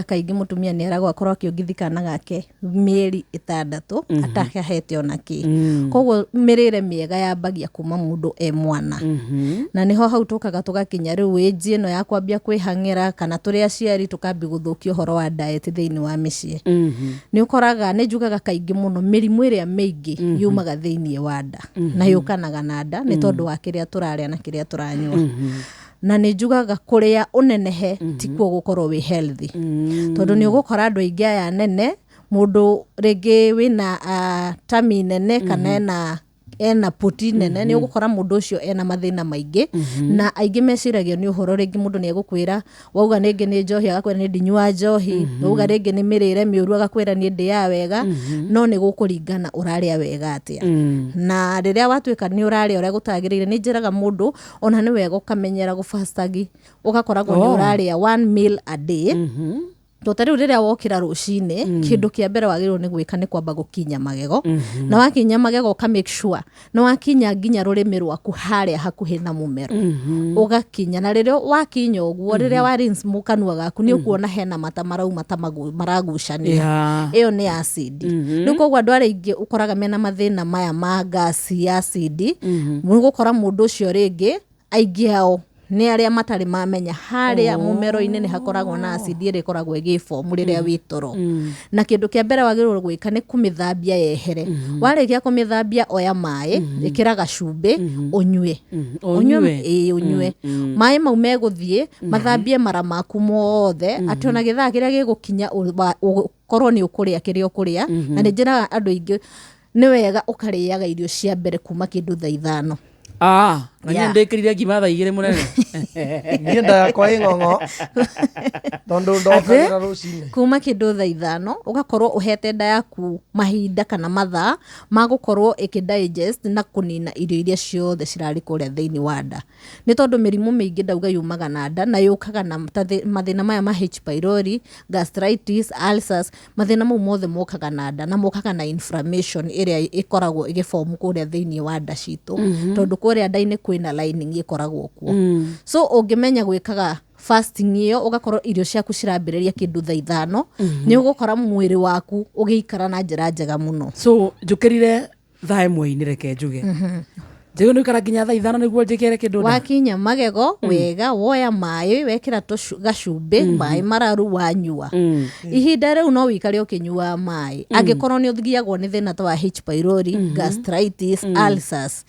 Kaingĩ mutumia nĩ eragwo akorwo akĩongithia kana gake mĩeri 6 atakahete ona kĩ. Koguo mĩrĩre mĩega yambagia kuma mũndũ mwana. Na nĩho hau tũkaga tũgakinya rĩu ĩnji ĩno ya kwambia kwĩhang'ĩra kana tũrĩ aciari tũkambia gũthũkia ũhoro wa diet thĩinĩ wa mĩciĩ. Nĩ ũkoraga nĩ njugaga kaingĩ mũno mĩrimũ ĩrĩa mĩingĩ yumaga thĩinĩ wa nda na yũkanaga na nda nĩ tondũ wa kĩrĩa tũrarĩa na kĩrĩa tũranyua. Na nĩ njugaga kũrĩa ũnenehe tikuo gũkorwo wĩ healthy. Tondũ nĩ ũgũkora andũ aingĩ aya nene, mũndũ rĩngĩ wĩna tummy nene kana ena puti nene, nĩ ũgũkora mũndũ ũcio ena mathĩna maingĩ. Na aingĩ meciragio nĩ ũhoro rĩngĩ mũndũ nĩ egũkwĩra wauga rĩngĩ nĩ njohi agakwĩra nĩ ndinyua njohi, wauga rĩngĩ nĩ mĩrĩre mĩũru agakwĩra nĩ ndĩaga wega, no nĩ gũkũringana ũrarĩa wega atĩa. Na rĩrĩa watuĩka nĩ ũrarĩa ũrĩa gũtagĩrĩire, nĩ njĩraga mũndũ ona nĩ wega ũkamenyera gũfastagi, ũgakoragwo nĩ ũrarĩa 1 meal a day. Tondũ rĩrĩa wokĩra rũcinĩ, kĩndũ kĩa mbere wagĩrĩirwo nĩ gwĩka nĩ kwamba gũkinya magego. Na wakinya magego ũka make sure nĩ wakinya nginya rũrĩmĩ rwaku harĩa hakuhĩ na mũmero. Ũgakinya na rĩrĩa wakinya ũguo, rĩrĩa wa rinse kanua gaku nĩ ũkuona hena mata marauma ta maragucania. Ĩyo nĩ acid. Rĩu koguo andũ arĩa aingĩ ũkoraga mena mathĩna maya ma gas, acid, nĩ ũgũkora mũndũ ũcio rĩngĩ aingĩ ao nĩ arĩa matarĩ mamenya harĩa mũmero-inĩ nĩ hakoragwo na acid ĩrĩa ĩkoragwo ĩgĩform rĩrĩa wĩ toro. Na kĩndũ kĩa mbere wagĩrĩirwo gwĩka nĩ kũmĩthambia yehere. Warĩkia kũmĩthambia oya maĩ, ĩkĩra gacumbĩ, ũnyue. Ũnyue. Maĩ mau megũthiĩ mathambie mara maku mothe, atĩ ona gĩthaa kĩrĩa gĩgũkinya ũkorwo nĩ ũkũrĩa kĩrĩa ũkũrĩa. Na nĩ njĩraga andũ aingĩ nĩ wega ũkarĩaga irio cia mbere kuma kĩndũ thaa 5. Na niĩ ndĩkĩrire ngima thaa 2 mũnene. Niĩ nda yakwa ĩ ng'ong'o tondũ ndokagĩra rũcinĩ. Kuma kĩndũ thaa 5 ũgakorwo ũhete nda yaku mahinda kana mathaa ma gũkorwo ĩkĩdigest na kũnina irio iria ciothe cirarĩ kũrĩa thĩinĩ wa nda. Nĩ tondũ mĩrimũ mĩingĩ ndauga yumaga na nda na yũkaga na mathĩna maya ma H pylori, gastritis, ulcers, mathĩna mau mothe mokaga na nda na mokaga na inflammation ĩrĩa ĩkoragwo ĩgĩform kũrĩa thĩinĩ wa nda citũ. Tondũ kũrĩa nda-inĩ kwĩna lining ĩkoragwo kuo. So ũngĩmenya gwĩkaga fasting ĩyo, ũgakorwo irio ciaku cirambĩrĩria kĩndũ thaa 5, nĩ ũgũkora mwĩrĩ waku ũgĩikara na njĩra njega mũno. So njũkĩrire thaa 1 reke njuge. Njĩgo nĩ ũkara nginya thaa 5 nĩguo njĩkere kĩndũ nda. Wakinya magego wega, woya maĩ, wekĩra gacumbĩ, maĩ mararu wanyua. Ihinda rĩu no wĩikare ũkĩnyua maĩ. Angĩkorwo nĩ ũthiagwo nĩ thĩna ta wa H pylori, gastritis, ulcers,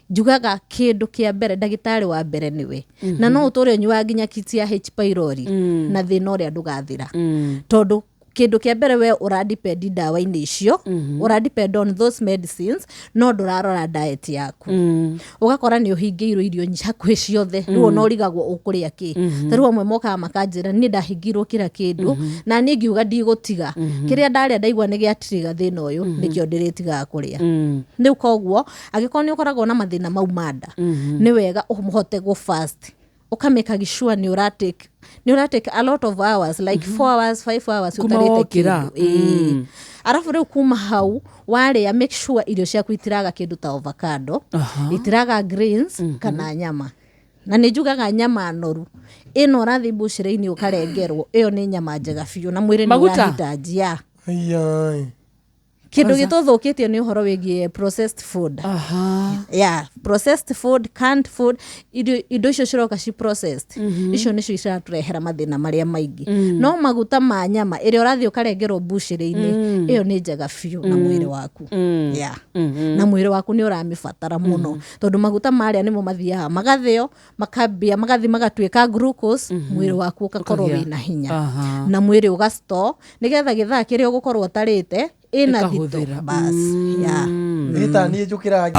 njugaga kĩndũ kĩa mbere ndagĩtarĩ wa mbere nĩwe. Na no ũtũre ũnyuaga nginya kiti ya H pylori na thĩna ũrĩa ndũgathira. Tondũ kĩndũ kĩa mbere we ũradepend ndawa-inĩ icio, ũradepend on those medicines, no ndũrarora diet yaku. Ũgakora nĩ ũhingĩirwo irio hakuhĩ ciothe, rĩu ona ũrigagwo ũkũrĩa kĩ. Tarĩu amwe mokaga makanjĩra niĩ ndahingirwo kĩra kĩndũ na niĩ ngiuga ndigũtiga. Kĩrĩa ndarĩa ndaigua nĩ gĩatirĩga thĩna ũyũ, nĩkĩo ndĩrĩtigaga kũrĩa. Rĩu koguo angĩkorwo nĩ ũkoragwo na mathĩna mau ma nda, nĩ wega ũhote gũ-fast. Ũkamake sure nĩ ũratake a lot of hours, like 4 hours, 5 hours ũtarĩte kĩndũ. Arafu rĩu kuma hau warĩa make sure irio ciaku itiraga kĩndũ ta avocado, itiraga greens kana nyama. Na nĩ njugaga nyama noru ĩno ũrathiĩ mbucĩrĩ-inĩ ũkarengerwo, ĩyo nĩ nyama njega biũ na mwĩrĩ nĩ ũrahitanjia. Kĩndũ gĩtũthũkĩtio nĩ ũhoro wĩgiĩ processed food. Processed food, canned food, indo icio ciroka ci processed. Icio nĩcio ciratũrehera mathĩna marĩa maingĩ. No maguta ma nyama ĩrĩa ũrathiĩ ũkarengerwo mbucĩrĩ-inĩ, ĩyo nĩ njega biũ na mwĩrĩ waku. Na mwĩrĩ waku nĩ ũramĩbatara mũno. Tondũ maguta marĩa nĩmo mathiaga magathĩo, magathiĩ magatuĩka glucose, mwĩrĩ waku ũgakorwo wĩna hinya. Na mwĩrĩ ũgastore nĩgetha gĩthaa kĩrĩa ũgũkorwo ũtarĩte ĩna thito basi. Nĩ ta niĩ njũkĩra